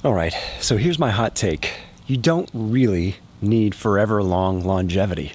All right, so here's my hot take. You don't really need forever long longevity.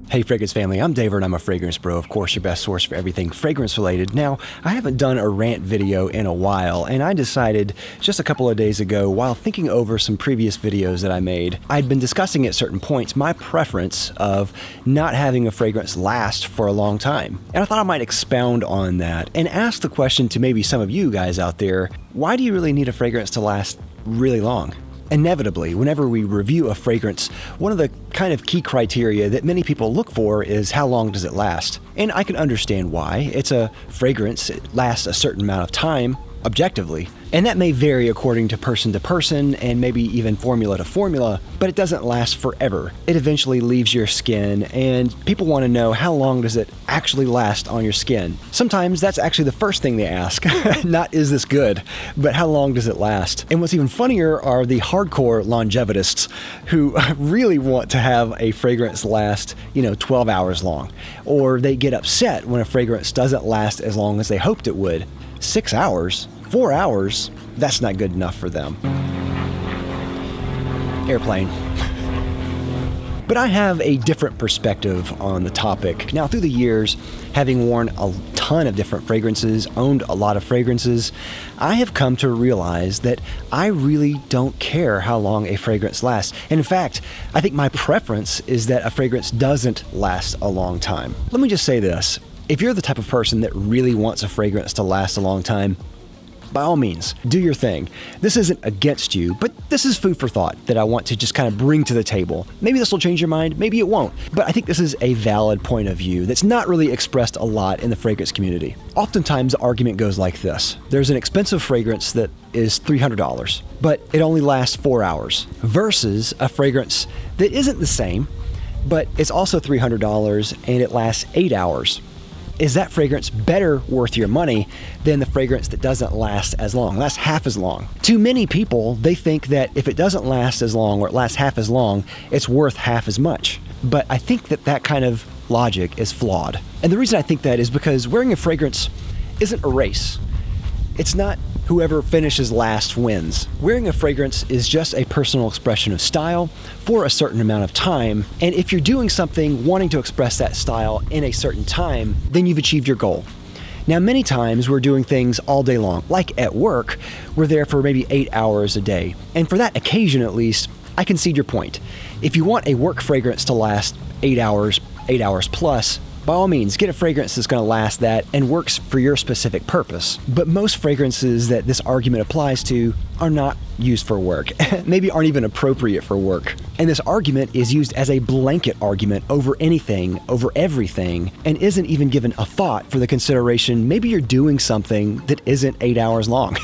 Hey Fragrance family, I'm David and I'm a fragrance bro, of course your best source for everything fragrance related. Now, I haven't done a rant video in a while, and I decided just a couple of days ago, while thinking over some previous videos that I made, I'd been discussing at certain points my preference of not having a fragrance last for a long time. And I thought I might expound on that and ask the question to maybe some of you guys out there, why do you really need a fragrance to last really long? Inevitably, whenever we review a fragrance, one of the kind of key criteria that many people look for is how long does it last? And I can understand why. It's a fragrance, it lasts a certain amount of time, objectively. And that may vary according to person and maybe even formula to formula, but it doesn't last forever. It eventually leaves your skin, and people want to know how long does it actually last on your skin. Sometimes that's actually the first thing they ask, not is this good, but how long does it last? And what's even funnier are the hardcore longevitists who really want to have a fragrance last, 12 hours long. Or they get upset when a fragrance doesn't last as long as they hoped it would. 6 hours? 4 hours, that's not good enough for them. Airplane. But I have a different perspective on the topic. Now, through the years, having worn a ton of different fragrances, owned a lot of fragrances, I have come to realize that I really don't care how long a fragrance lasts. And in fact, I think my preference is that a fragrance doesn't last a long time. Let me just say this. If you're the type of person that really wants a fragrance to last a long time, by all means, do your thing. This isn't against you, but this is food for thought that I want to just kind of bring to the table. Maybe this will change your mind, maybe it won't. But I think this is a valid point of view that's not really expressed a lot in the fragrance community. Oftentimes, the argument goes like this. There's an expensive fragrance that is $300, but it only lasts 4 hours, versus a fragrance that isn't the same, but it's also $300 and it lasts 8 hours. Is that fragrance better worth your money than the fragrance that doesn't last as long, lasts half as long? To many people, they think that if it doesn't last as long or it lasts half as long, it's worth half as much. But I think that kind of logic is flawed. And the reason I think that is because wearing a fragrance isn't a race. It's not whoever finishes last wins. Wearing a fragrance is just a personal expression of style for a certain amount of time. And if you're doing something wanting to express that style in a certain time, then you've achieved your goal. Now, many times we're doing things all day long. Like at work, we're there for maybe 8 hours a day. And for that occasion, at least, I concede your point. If you want a work fragrance to last 8 hours plus, by all means, get a fragrance that's going to last that and works for your specific purpose. But most fragrances that this argument applies to are not used for work, maybe aren't even appropriate for work. And this argument is used as a blanket argument over anything, over everything, and isn't even given a thought for the consideration maybe you're doing something that isn't 8 hours long.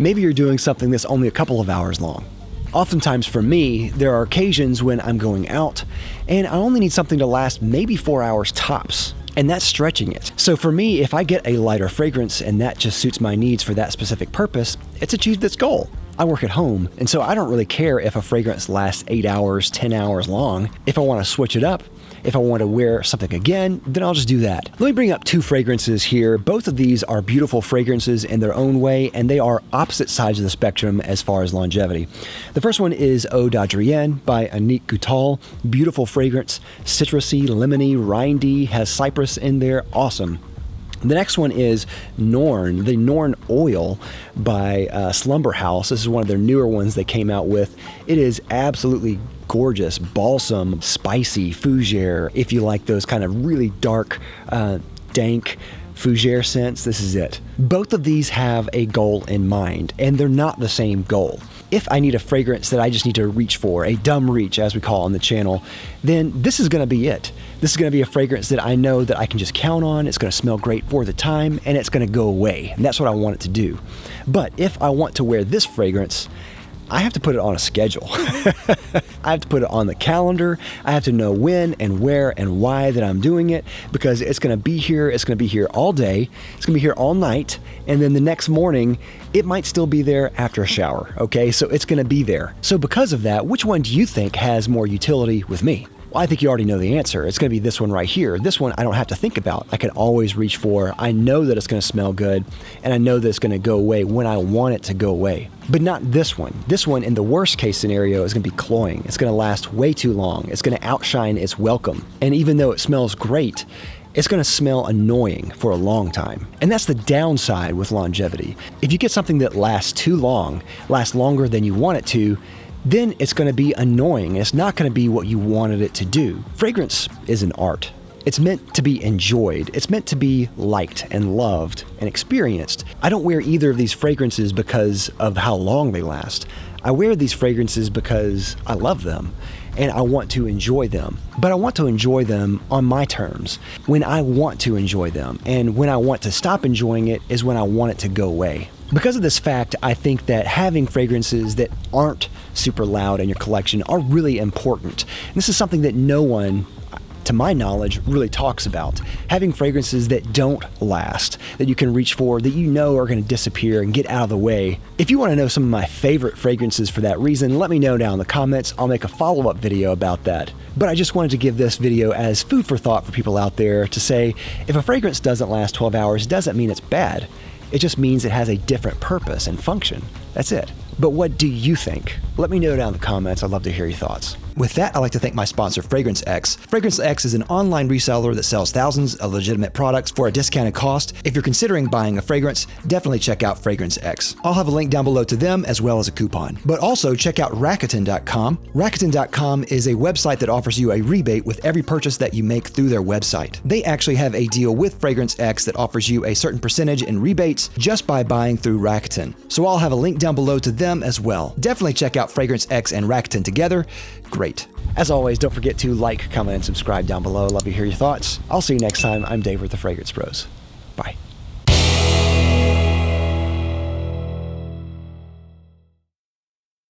Maybe you're doing something that's only a couple of hours long. Oftentimes for me, there are occasions when I'm going out and I only need something to last maybe 4 hours tops, and that's stretching it. So for me, if I get a lighter fragrance and that just suits my needs for that specific purpose, it's achieved its goal. I work at home, and so I don't really care if a fragrance lasts 8 hours, 10 hours long. If I want to switch it up, if I want to wear something again, then I'll just do that. Let me bring up two fragrances here. Both of these are beautiful fragrances in their own way, and they are opposite sides of the spectrum as far as longevity. The first one is Eau d'Adrienne by Annick Goutal. Beautiful fragrance, citrusy, lemony, rindy, has cypress in there, awesome. The next one is Norn, the Norn Oil by Slumber House. This is one of their newer ones they came out with. It is absolutely gorgeous, balsam, spicy, fougere. If you like those kind of really dark, dank fougere scents, this is it. Both of these have a goal in mind, and they're not the same goal. If I need a fragrance that I just need to reach for, a dumb reach as we call on the channel, then this is going to be it. This is going to be a fragrance that I know that I can just count on. It's going to smell great for the time, and it's going to go away. And that's what I want it to do. But if I want to wear this fragrance, I have to put it on a schedule. I have to put it on the calendar. I have to know when and where and why that I'm doing it, because it's going to be here. It's going to be here all day. It's going to be here all night. And then the next morning, it might still be there after a shower. Okay, so it's going to be there. So because of that, which one do you think has more utility with me? Well, I think you already know the answer. It's going to be this one right here. This one I don't have to think about. I can always reach for. I know that it's going to smell good, and I know that it's going to go away when I want it to go away. But not this one. This one, in the worst case scenario, is going to be cloying. It's going to last way too long. It's going to outshine its welcome. And even though it smells great, it's going to smell annoying for a long time. And that's the downside with longevity. If you get something that lasts too long, lasts longer than you want it to, then it's going to be annoying. It's not going to be what you wanted it to do. Fragrance is an art. It's meant to be enjoyed. It's meant to be liked and loved and experienced. I don't wear either of these fragrances because of how long they last. I wear these fragrances because I love them and I want to enjoy them. But I want to enjoy them on my terms, when I want to enjoy them. And when I want to stop enjoying it is when I want it to go away. Because of this fact, I think that having fragrances that aren't super loud in your collection are really important. And this is something that no one, to my knowledge, really talks about. Having fragrances that don't last, that you can reach for, that you know are going to disappear and get out of the way. If you want to know some of my favorite fragrances for that reason, let me know down in the comments. I'll make a follow-up video about that. But I just wanted to give this video as food for thought for people out there to say, if a fragrance doesn't last 12 hours, it doesn't mean it's bad. It just means it has a different purpose and function. That's it. But what do you think? Let me know down in the comments. I'd love to hear your thoughts. With that, I'd like to thank my sponsor, Fragrance X. Fragrance X is an online reseller that sells thousands of legitimate products for a discounted cost. If you're considering buying a fragrance, definitely check out Fragrance X. I'll have a link down below to them as well as a coupon. But also check out Rakuten.com. Rakuten.com is a website that offers you a rebate with every purchase that you make through their website. They actually have a deal with Fragrance X that offers you a certain percentage in rebates just by buying through Rakuten. So I'll have a link down below to them as well. Definitely check out Fragrance X and Rakuten together. Great. As always, don't forget to like, comment, and subscribe down below. Love to hear your thoughts. I'll see you next time. I'm Dave with the Fragrance Bros.